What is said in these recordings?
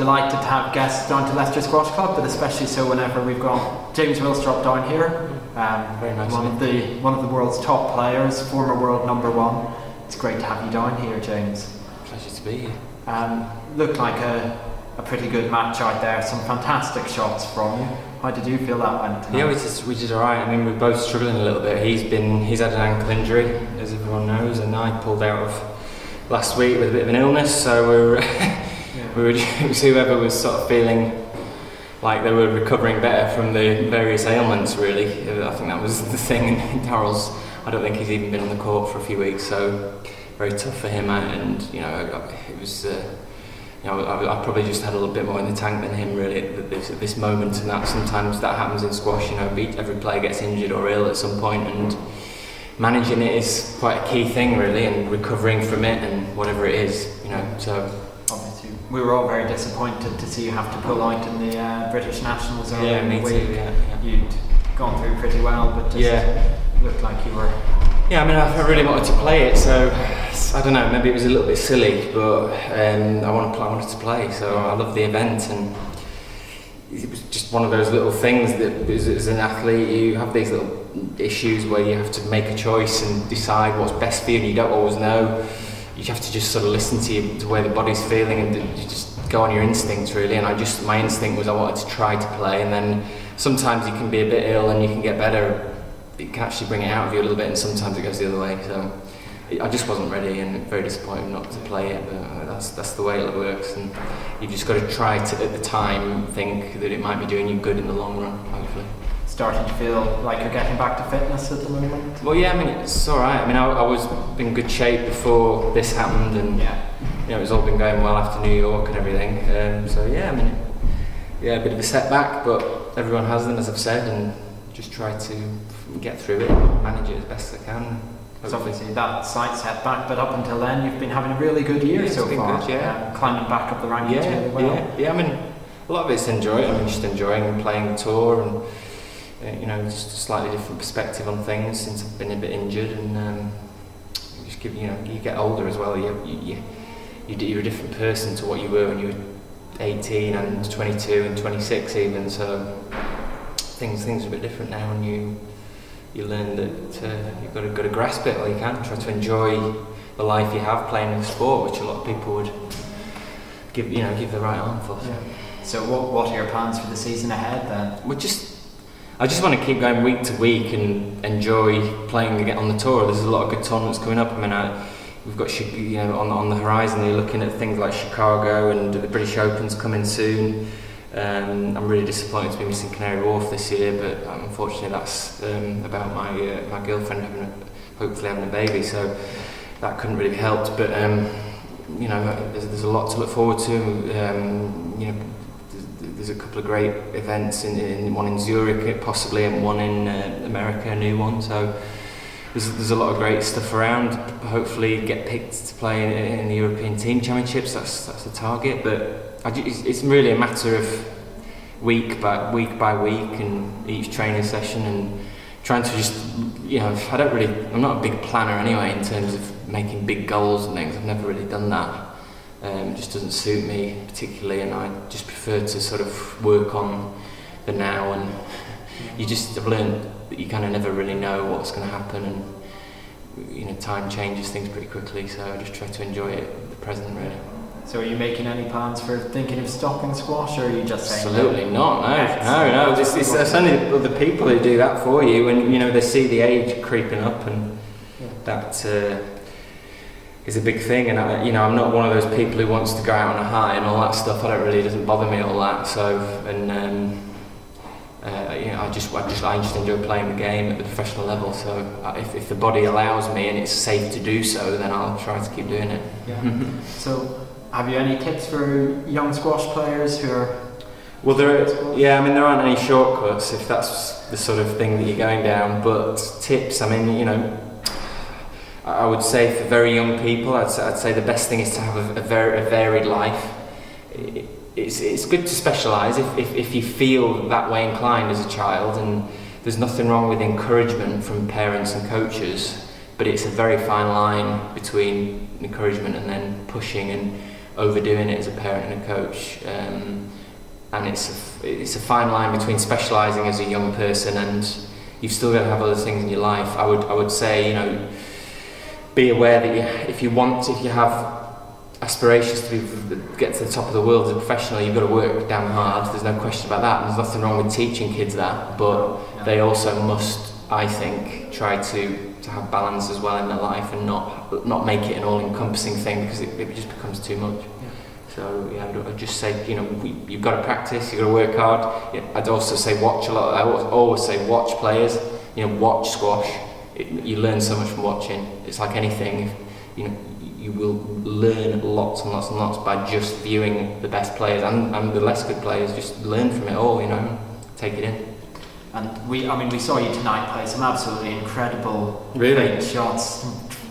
delighted to have guests down to Leicester Squash Club, but especially so whenever we've got James Willstrop down here, Very nice. one of the world's top players, former world number one. It's great to have you down here, James. Pleasure to be here. Looked like a pretty good match out there. Some fantastic shots from you. How did you feel that went tonight? Yeah, we did alright. I mean, we're both struggling a little bit. He's had an ankle injury, as everyone knows, and I pulled out of last week with a bit of an illness. So it was whoever was sort of feeling like they were recovering better from the various ailments. Really, I think that was the thing. And Darryl's, I don't think he's even been on the court for a few weeks, so very tough for him. And it was. I probably just had a little bit more in the tank than him really at this moment, and that sometimes that happens in squash. Every player gets injured or ill at some point, and managing it is quite a key thing really, and recovering from it and whatever it is, So obviously, we were all very disappointed to see you have to pull out in the British Nationals earlier in the week. Yeah. You'd gone through pretty well, but just looked like you were. Yeah, I mean, I really wanted to play it, so I don't know. Maybe it was a little bit silly, but I wanted to play. So I love the event, and it was just one of those little things that, as an athlete, you have these little issues where you have to make a choice and decide what's best for you, and you don't always know. You have to just sort of listen to where the body's feeling, and you just go on your instincts really. And my instinct was I wanted to try to play, and then sometimes you can be a bit ill and you can get better. It can actually bring it out of you a little bit, and sometimes it goes the other way. So I just wasn't ready, and very disappointed not to play it. But that's the way it works, and you've just got to try to, at the time, think that it might be doing you good in the long run, hopefully. Starting to feel like you're getting back to fitness at the moment? Well, yeah, I mean, it's all right. I mean, I was in good shape before this happened, and it's all been going well after New York and everything. So yeah, I mean, a bit of a setback, but everyone has them, as I've said, and just try to get through it, manage it as best as I can. It's obviously that slight setback, but up until then you've been having a really good year so far. Good, climbing back up the rankings really well. Yeah. I mean, a lot of it's just enjoying playing the tour, and just a slightly different perspective on things since I've been a bit injured, and just you get older as well. You're a different person to what you were when you were 18 and 22 and 26 even. So things are a bit different now, and you learn that you've got to grasp it all you can. Try to enjoy the life you have playing the sport, which a lot of people would give the right arm for. So. So what are your plans for the season ahead then? I just want to keep going week to week and enjoy playing again on the tour. There's a lot of good tournaments coming up. I mean, we've got on the horizon. You're looking at things like Chicago, and the British Open's coming soon. I'm really disappointed to be missing Canary Wharf this year, but unfortunately that's about my girlfriend hopefully having a baby, so that couldn't really be helped. But there's a lot to look forward to. There's a couple of great events one in Zurich possibly, and one in America, a new one. So there's a lot of great stuff around. Hopefully get picked to play in the European Team Championships. That's the target, but it's really a matter of week by week and each training session, and trying to just I'm not a big planner anyway in terms of making big goals and things. I've never really done that. It just doesn't suit me particularly, and I just prefer to sort of work on the now, and I've learned that you kind of never really know what's going to happen, and time changes things pretty quickly, so I just try to enjoy it, the present really. So are you making any plans for thinking of stopping squash, or are you just saying absolutely not? No. It's only other people who do that for you, and they see the age creeping up, and that is a big thing. And I'm not one of those people who wants to go out on a high and all that stuff. It doesn't bother me all that. So I just enjoy playing the game at the professional level. So if the body allows me and it's safe to do so, then I'll try to keep doing it. Yeah. So have you any tips for young squash players who are? Well, there aren't any shortcuts if that's the sort of thing that you're going down. But tips, I would say for very young people, I'd say the best thing is to have a varied life. It's good to specialise if you feel that way inclined as a child, and there's nothing wrong with encouragement from parents and coaches, but it's a very fine line between encouragement and then pushing and overdoing it as a parent and a coach. And it's a fine line between specialising as a young person and you've still got to have other things in your life. I would say, you know, be aware that if you have aspirations to get to the top of the world as a professional, you've got to work damn hard. There's no question about that. There's nothing wrong with teaching kids that, but they also must, I think, try to have balance as well in their life and not make it an all-encompassing thing because it just becomes too much. So yeah, I'd just say, you know, you've got to practice, you've got to work hard. I'd also say watch a lot. I always say watch players. You know, watch squash. You learn so much from watching. It's like anything. You know, you will learn lots and lots and lots by just viewing the best players and the less good players. Just learn from it all. You know, take it in. And we saw you tonight play some absolutely incredible fake shots.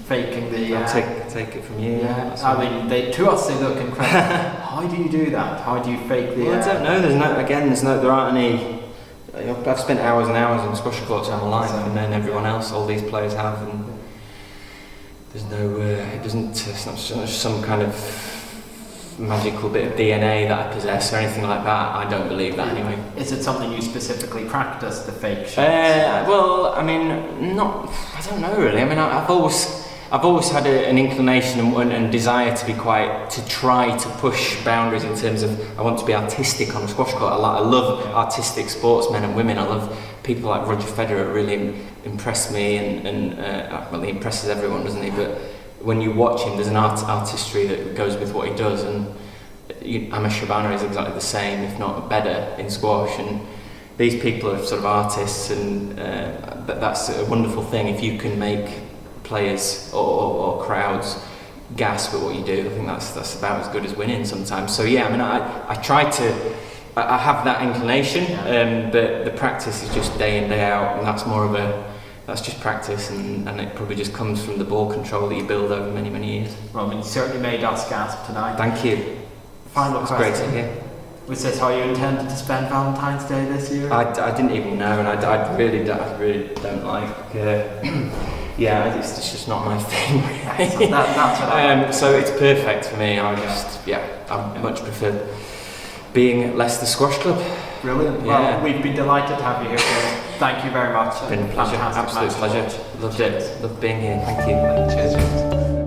Faking the... I'll take it from you. Yeah, I mean, to us they look incredible. How do you do that? How do you fake the... Well, I don't know. There aren't any... I've spent hours and hours in squash courts all my life, and then everyone else, all these players have, and there's no... it's not some kind of magical bit of DNA that I possess or anything like that. I don't believe that anyway. Is it something you specifically practice, the fake shots? Well, I mean, I don't know really. I mean, I've always had an inclination and desire to try to push boundaries in terms of I want to be artistic on a squash court. I love artistic sportsmen and women. I love people like Roger Federer. Really impress me and well, he impresses everyone, doesn't he? But when you watch him, there's an artistry that goes with what he does, and Amish Shabana is exactly the same, if not better, in squash. And these people are sort of artists, and that's a wonderful thing if you can make players or crowds gasp at what you do. I think that's about as good as winning sometimes. So yeah, I mean, I try to. I have that inclination, but the practice is just day in day out, and that's just practice, and it probably just comes from the ball control that you build over many, many years. Well, I mean, you certainly made us gasp tonight. Thank you. Final question. Great to hear. Was this how you intended to spend Valentine's Day this year? I didn't even know, and I really don't like. Yeah, it's just not my thing. That's what I so it's perfect for me. I much prefer being Leicester Squash Club. Brilliant. Well, we've been delighted to have you here. Thank you very much. It's been a pleasure, absolute pleasure. Loved it. Loved being here. Thank you. Cheers.